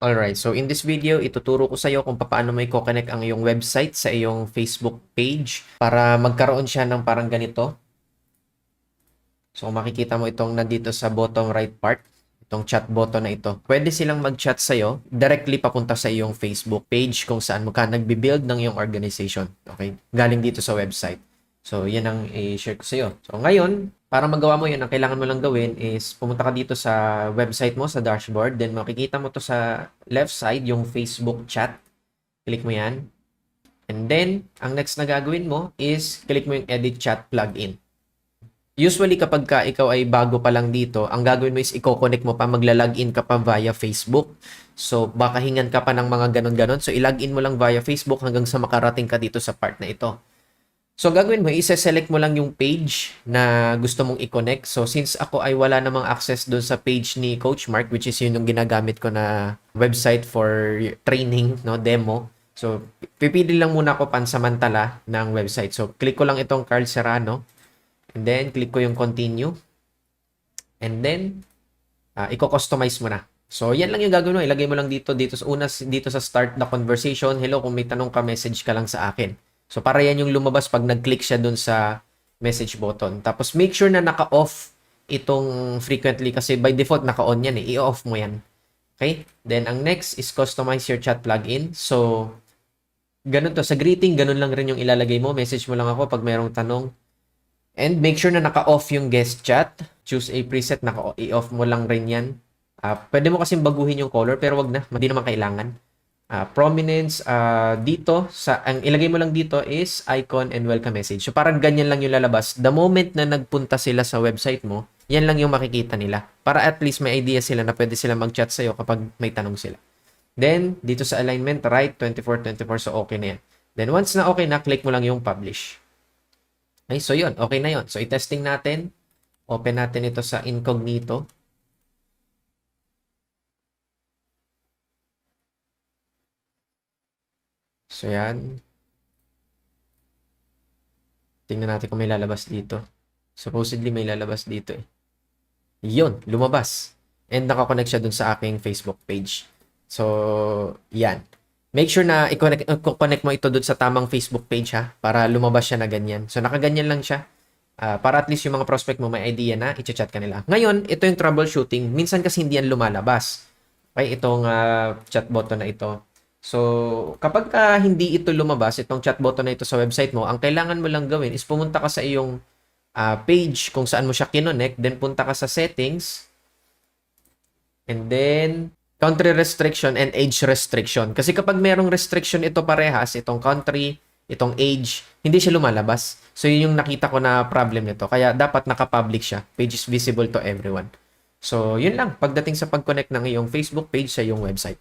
Alright, so in this video, ituturo ko sa iyo kung paano mo i-connect ang iyong website sa iyong Facebook page para magkaroon siya ng parang ganito. So kung makikita mo itong nandito sa bottom right part, itong chat button na ito. Pwede silang mag-chat sa iyo directly papunta sa iyong Facebook page kung saan mo ka nagbi-build ng iyong organization. Okay? Galing dito sa website. So yan ang i-share ko sa iyo. So ngayon, para magawa mo yan, ang kailangan mo lang gawin is pumunta ka dito sa website mo, sa dashboard. Then makikita mo to sa left side, yung Facebook chat. Click mo yan. And then, ang next na gagawin mo is click mo yung edit chat plugin. Usually kapag ka ikaw ay bago pa lang dito, ang gagawin mo is i-connect mo pa, magla-login ka pa via Facebook. So baka hingan ka pa ng mga ganon-ganon. So i-login mo lang via Facebook hanggang sa makarating ka dito sa part na ito. So gagawin mo, i-select mo lang yung page na gusto mong i-connect. So since ako ay wala namang access doon sa page ni Coach Mark, which is yun yung ginagamit ko na website for training, no, demo. So pipili lang muna ako pansamantala ng website. So click ko lang itong Carl Serrano. And then, click ko yung continue. And then, i-customize mo na. So, yan lang yung gagawin mo. Ilagay mo lang dito dito sa start the conversation. Hello, kung may tanong ka, message ka lang sa akin. So, para yan yung lumabas pag nag-click siya dun sa message button. Tapos, make sure na naka-off itong frequently kasi by default naka-on yan eh. I-off mo yan. Okay? Then, ang next is customize your chat plugin. So, ganun to. Sa greeting, ganun lang rin yung ilalagay mo. Message mo lang ako pag mayroong tanong. And make sure na naka-off yung guest chat. Choose a preset, i-off mo lang rin yan. Pwede mo kasing baguhin yung color, pero wag na, hindi naman kailangan. Prominence, ang ilagay mo lang dito is icon and welcome message. So parang ganyan lang yung lalabas. The moment na nagpunta sila sa website mo, yan lang yung makikita nila. Para at least may idea sila na pwede sila mag-chat sa'yo kapag may tanong sila. Then, dito sa alignment, right, 24-24, so okay na yan. Then once na okay na, click mo lang yung publish. Okay, so yun. Okay na yun. So, i-testing natin. Open natin ito sa incognito. So, yan. Tingnan natin kung may lalabas dito. Supposedly, may lalabas dito eh. Yun, lumabas. And nakakonect siya dun sa aking Facebook page. So, yan. Make sure na i-connect mo ito dun sa tamang Facebook page ha, para lumabas siya na ganyan. So, nakaganyan lang siya. Para at least yung mga prospect mo may idea na i-chat ka nila. Ngayon, ito yung troubleshooting. Minsan kasi hindi yan lumalabas. Okay, itong chat button na ito. So, kapag hindi ito lumabas, itong chat button na ito sa website mo, ang kailangan mo lang gawin is pumunta ka sa iyong page kung saan mo siya kinonect, then punta ka sa settings, and then country restriction and age restriction. Kasi kapag merong restriction ito parehas, itong country, itong age, hindi siya lumalabas. So, yun yung nakita ko na problem nito. Kaya dapat naka-public siya. Page is visible to everyone. So, yun lang. Pagdating sa pag-connect ng iyong Facebook page sa iyong website.